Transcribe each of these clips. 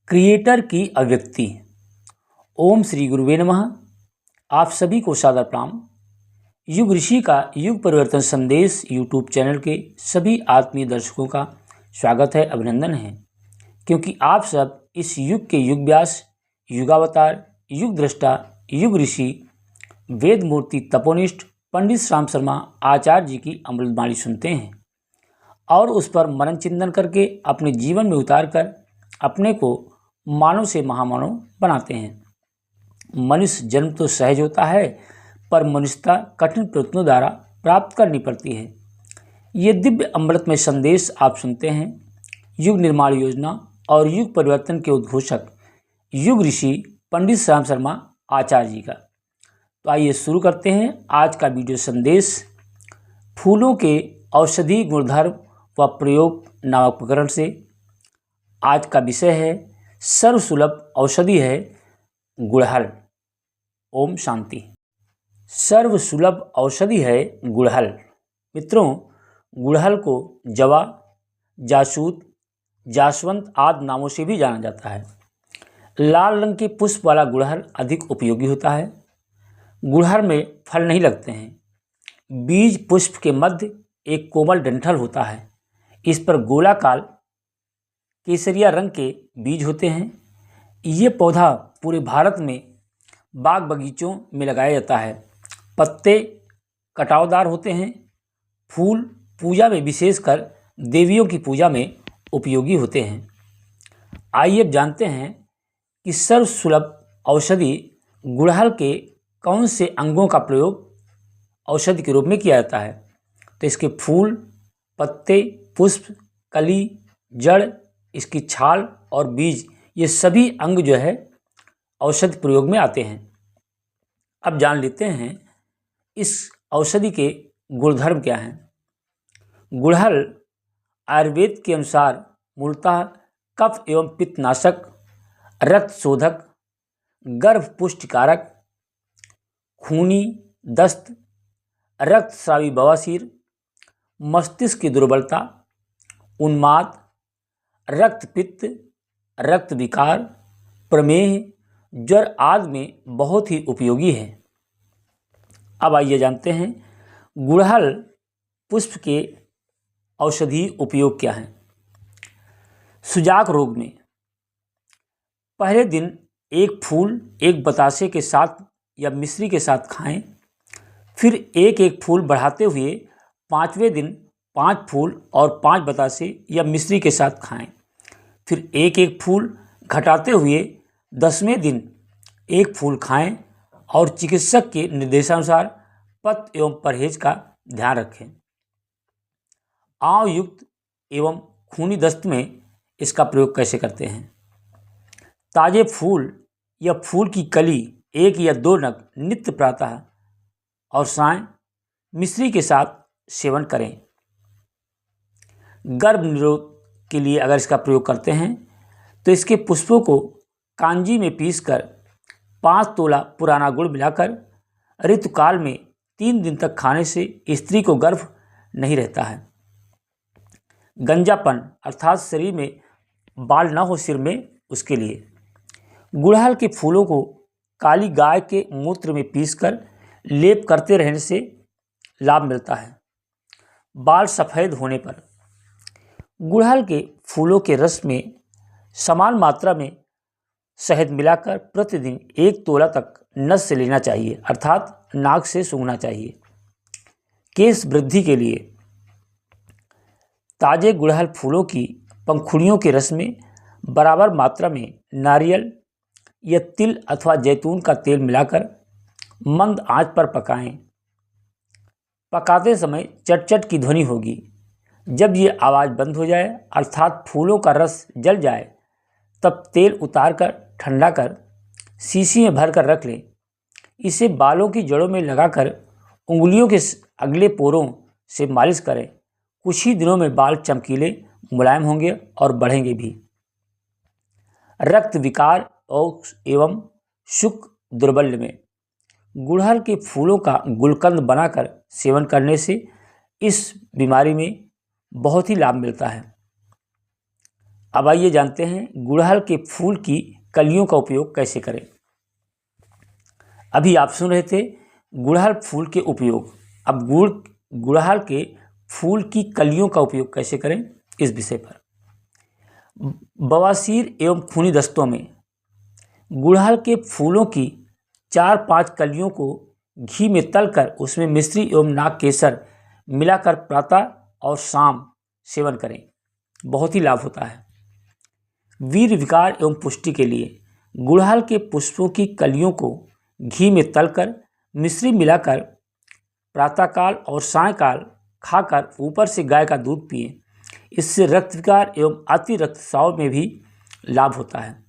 Creator की अभिव्यक्ति। ओम श्री गुरुवे नमः। आप सभी को सादर प्रणाम। युग ऋषि का युग परिवर्तन संदेश यूट्यूब चैनल के सभी आत्मीय दर्शकों का स्वागत है, अभिनंदन है, क्योंकि आप सब इस युग के युग व्यास, युगावतार, युग दृष्टा, युग ऋषि, वेद मूर्ति, तपोनिष्ठ पंडित श्याम शर्मा आचार्य जी की अमृतवाणी सुनते हैं और उस पर मनन चिंतन करके अपने जीवन में उतार कर अपने को मानव से महामानव बनाते हैं। मनुष्य जन्म तो सहज होता है, पर मनुष्यता कठिन प्रयत्नों द्वारा प्राप्त करनी पड़ती है। ये दिव्य अमृतमय संदेश आप सुनते हैं युग निर्माण योजना और युग परिवर्तन के उद्घोषक युग ऋषि पंडित श्याम शर्मा आचार्य जी का। तो आइए शुरू करते हैं आज का वीडियो संदेश। फूलों के औषधि गुणधर्म व प्रयोग नामक प्रकरण से। आज का विषय है सर्वसुलभ औषधि है गुड़हल। ओम शांति। सर्वसुलभ औषधि है गुड़हल। मित्रों, गुड़हल को जवा, जासूद, जासवंत आदि नामों से भी जाना जाता है। लाल रंग के पुष्प वाला गुड़हल अधिक उपयोगी होता है। गुड़हल में फल नहीं लगते हैं। बीज पुष्प के मध्य एक कोमल डंठल होता है। इस पर गोलाकार केसरिया रंग के बीज होते हैं। ये पौधा पूरे भारत में बाग बगीचों में लगाया जाता है। पत्ते कटावदार होते हैं। फूल पूजा में, विशेषकर देवियों की पूजा में उपयोगी होते हैं। आइए अब जानते हैं कि सर्वसुलभ औषधि गुड़हल के कौन से अंगों का प्रयोग औषधि के रूप में किया जाता है। तो इसके फूल, पत्ते, पुष्प, कली, जड़, इसकी छाल और बीज, ये सभी अंग जो है औषधि प्रयोग में आते हैं। अब जान लेते हैं इस औषधि के गुणधर्म क्या हैं। गुड़हल आयुर्वेद के अनुसार मूलतः कफ एवं पित्तनाशक, रक्त शोधक, गर्भ पुष्टिकारक, खूनी दस्त, रक्तस्रावी बवासीर, मस्तिष्क की दुर्बलता, उन्माद, रक्तपित्त, रक्त विकार, प्रमेह, ज्वर आदि में बहुत ही उपयोगी है। अब आइए जानते हैं गुड़हल पुष्प के औषधि उपयोग क्या हैं। सुजाक रोग में पहले दिन एक फूल एक बतासे के साथ या मिश्री के साथ खाएं। फिर एक एक फूल बढ़ाते हुए 5वें दिन 5 फूल और 5 बतासे या मिश्री के साथ खाएं। फिर एक एक फूल घटाते हुए 10वें दिन एक फूल खाएं और चिकित्सक के निर्देशानुसार पथ्य एवं परहेज का ध्यान रखें। आंव युक्त एवं खूनी दस्त में इसका प्रयोग कैसे करते हैं। ताजे फूल या फूल की कली 1 या 2 नग नित्य प्रातः और सायं मिश्री के साथ सेवन करें। गर्भ निरोध के लिए अगर इसका प्रयोग करते हैं तो इसके पुष्पों को कांजी में पीसकर 5 तोला पुराना गुड़ मिलाकर ऋतुकाल में 3 दिन तक खाने से स्त्री को गर्भ नहीं रहता है। गंजापन अर्थात शरीर में बाल न हो सिर में, उसके लिए गुड़हल के फूलों को काली गाय के मूत्र में पीसकर लेप करते रहने से लाभ मिलता है। बाल सफ़ेद होने पर गुड़हल के फूलों के रस में समान मात्रा में शहद मिलाकर प्रतिदिन 1 तोला तक नस से लेना चाहिए, अर्थात नाक से सूंघना चाहिए। केश वृद्धि के लिए ताजे गुड़हल फूलों की पंखुड़ियों के रस में बराबर मात्रा में नारियल या तिल अथवा जैतून का तेल मिलाकर मंद आंच पर पकाएं। पकाते समय चट-चट की ध्वनि होगी। जब ये आवाज़ बंद हो जाए अर्थात फूलों का रस जल जाए, तब तेल उतारकर ठंडा कर शीशी में भरकर रख लें। इसे बालों की जड़ों में लगाकर उंगलियों के अगले पोरों से मालिश करें। कुछ ही दिनों में बाल चमकीले, मुलायम होंगे और बढ़ेंगे भी। रक्त विकार एवं शुक दुर्बल्य में गुड़हल के फूलों का गुलकंद बनाकर सेवन करने से इस बीमारी में बहुत ही लाभ मिलता है। अब आइए जानते हैं गुड़हल के फूल की कलियों का उपयोग कैसे करें। अभी आप सुन रहे थे गुड़हल फूल के उपयोग। अब गुड़हल के फूल की कलियों का उपयोग कैसे करें इस विषय पर। बवासीर एवं खूनी दस्तों में गुड़हल के फूलों की 4-5 कलियों को घी में तलकर उसमें मिश्री एवं नाग केसर मिलाकर प्रातः और शाम सेवन करें, बहुत ही लाभ होता है। वीर विकार एवं पुष्टि के लिए गुड़हल के पुष्पों की कलियों को घी में तलकर मिश्री मिलाकर प्रातःकाल और सायंकाल खाकर ऊपर से गाय का दूध पिएं। इससे रक्त विकार एवं अति रक्तस्राव में भी लाभ होता है।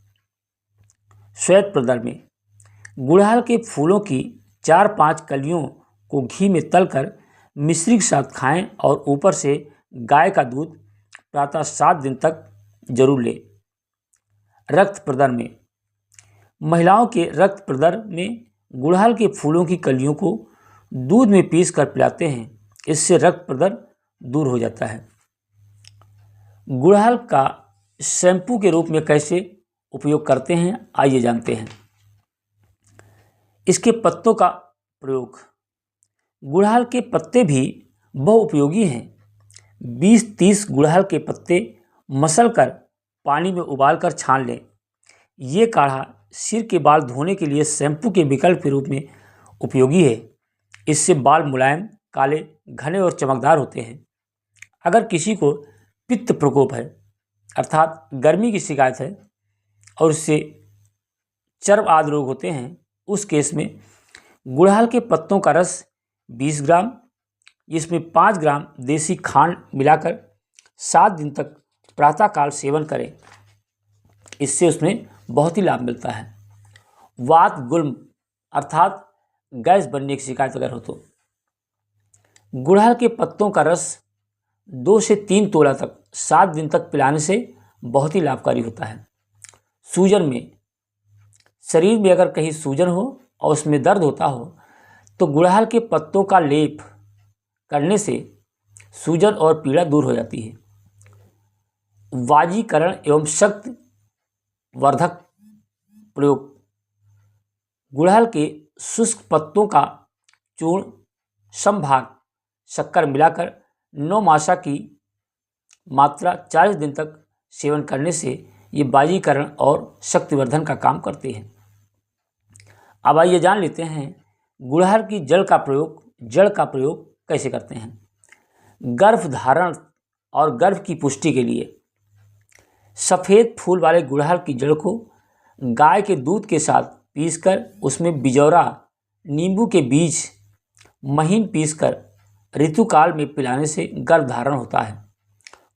श्वेत प्रदर में गुड़हल के फूलों की 4-5 कलियों को घी में तलकर मिश्री के साथ खाएं और ऊपर से गाय का दूध प्रातः 7 दिन तक जरूर लें। रक्त प्रदर में महिलाओं के रक्त प्रदर में गुड़हल के फूलों की कलियों को दूध में पीस कर पिलाते हैं, इससे रक्त प्रदर दूर हो जाता है। गुड़हल का शैम्पू के रूप में कैसे उपयोग करते हैं आइए जानते हैं। इसके पत्तों का प्रयोग। गुड़हल के पत्ते भी बहुउपयोगी हैं। 20-30 गुड़हल के पत्ते मसलकर पानी में उबालकर छान लें। ये काढ़ा सिर के बाल धोने के लिए शैम्पू के विकल्प के रूप में उपयोगी है। इससे बाल मुलायम, काले, घने और चमकदार होते हैं। अगर किसी को पित्त प्रकोप है अर्थात गर्मी की शिकायत है और उससे चर्म आदि रोग होते हैं, उस केस में गुड़हल के पत्तों का रस 20 ग्राम, इसमें 5 ग्राम देसी खांड मिलाकर 7 दिन तक प्रातःकाल सेवन करें। इससे उसमें बहुत ही लाभ मिलता है। वात गुल्म अर्थात गैस बनने की शिकायत अगर हो तो गुड़हल के पत्तों का रस 2 से 3 तोला तक 7 दिन तक पिलाने से बहुत ही लाभकारी होता है। सूजन में शरीर में अगर कहीं सूजन हो और उसमें दर्द होता हो तो गुड़हल के पत्तों का लेप करने से सूजन और पीड़ा दूर हो जाती है। वाजीकरण एवं शक्ति वर्धक प्रयोग। गुड़हल के शुष्क पत्तों का चूर्ण समभाग शक्कर मिलाकर 9 मासा की मात्रा 40 दिन तक सेवन करने से ये बाजीकरण और शक्तिवर्धन का काम करते हैं। अब आइए जान लेते हैं गुड़हल की जड़ का प्रयोग कैसे करते हैं। गर्भधारण और गर्भ की पुष्टि के लिए सफ़ेद फूल वाले गुड़हल की जड़ को गाय के दूध के साथ पीसकर उसमें बिजौरा, नींबू के बीज महीन पीसकर ऋतुकाल में पिलाने से गर्भधारण होता है।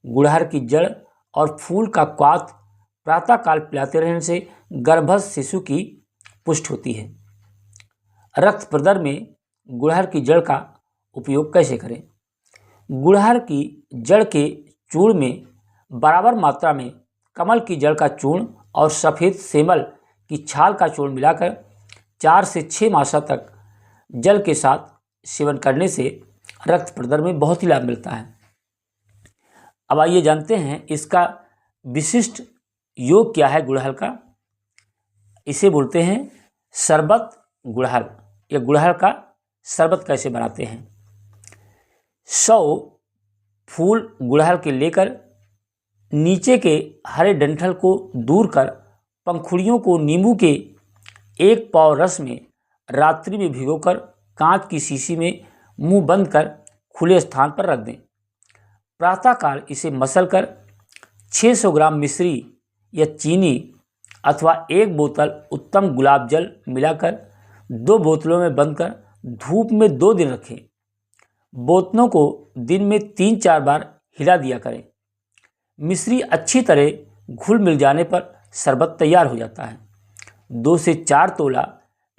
गुड़हल की जड़ और फूल का क्वाथ प्रातःकाल पिलाते रहने से गर्भस्थ शिशु की पुष्टि होती है। रक्त प्रदर में गुड़हल की जड़ का उपयोग कैसे करें। गुड़हल की जड़ के चूर्ण में बराबर मात्रा में कमल की जड़ का चूर्ण और सफ़ेद सेमल की छाल का चूर्ण मिलाकर 4 से 6 मासा तक जल के साथ सेवन करने से रक्त प्रदर में बहुत ही लाभ मिलता है। अब आइए जानते हैं इसका विशिष्ट योग क्या है गुड़हल का। इसे बोलते हैं शरबत गुड़हल, या गुड़हल का शरबत कैसे बनाते हैं। 100 फूल गुड़हल के लेकर नीचे के हरे डंठल को दूर कर पंखुड़ियों को नींबू के 1 पाव रस में रात्रि में भिगोकर कांच की शीशी में मुंह बंद कर खुले स्थान पर रख दें। प्रातःकाल इसे मसलकर 600 ग्राम मिश्री या चीनी अथवा 1 बोतल उत्तम गुलाब जल मिलाकर 2 बोतलों में बंद कर धूप में 2 दिन रखें। बोतलों को दिन में 3-4 बार हिला दिया करें। मिश्री अच्छी तरह घुल मिल जाने पर शरबत तैयार हो जाता है। 2 से 4 तोला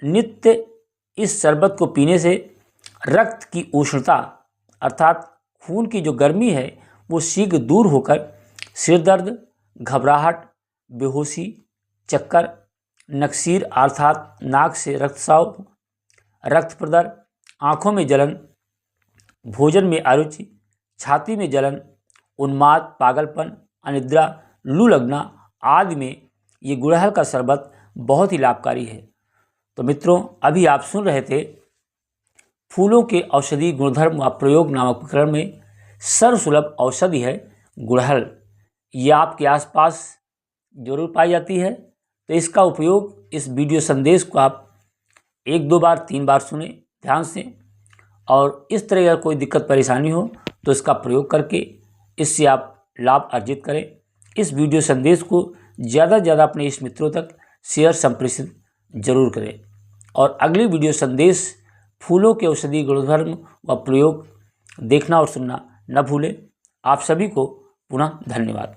नित्य इस शरबत को पीने से रक्त की उष्णता अर्थात खून की जो गर्मी है वो शीघ्र दूर होकर सिर दर्द, घबराहट, बेहोशी, चक्कर, नक्सीर अर्थात नाक से रक्तस्राव, रक्त प्रदर, आँखों में जलन, भोजन में अरुचि, छाती में जलन, उन्माद, पागलपन, अनिद्रा, लू लगना आदि में ये गुड़हल का शरबत बहुत ही लाभकारी है। तो मित्रों, अभी आप सुन रहे थे फूलों के औषधि गुणधर्म व प्रयोग नामक प्रकरण में सर्वसुलभ औषधि है गुड़हल। ये आपके आसपास जरूर पाई जाती है। तो इसका उपयोग, इस वीडियो संदेश को आप 1-2 बार 3 बार सुने ध्यान से, और इस तरह का कोई दिक्कत परेशानी हो तो इसका प्रयोग करके इससे आप लाभ अर्जित करें। इस वीडियो संदेश को ज़्यादा से ज़्यादा अपने इष्ट मित्रों तक शेयर संप्रेषित जरूर करें। और अगली वीडियो संदेश फूलों के औषधि गुणधर्म व प्रयोग देखना और सुनना न भूलें। आप सभी को पुनः धन्यवाद।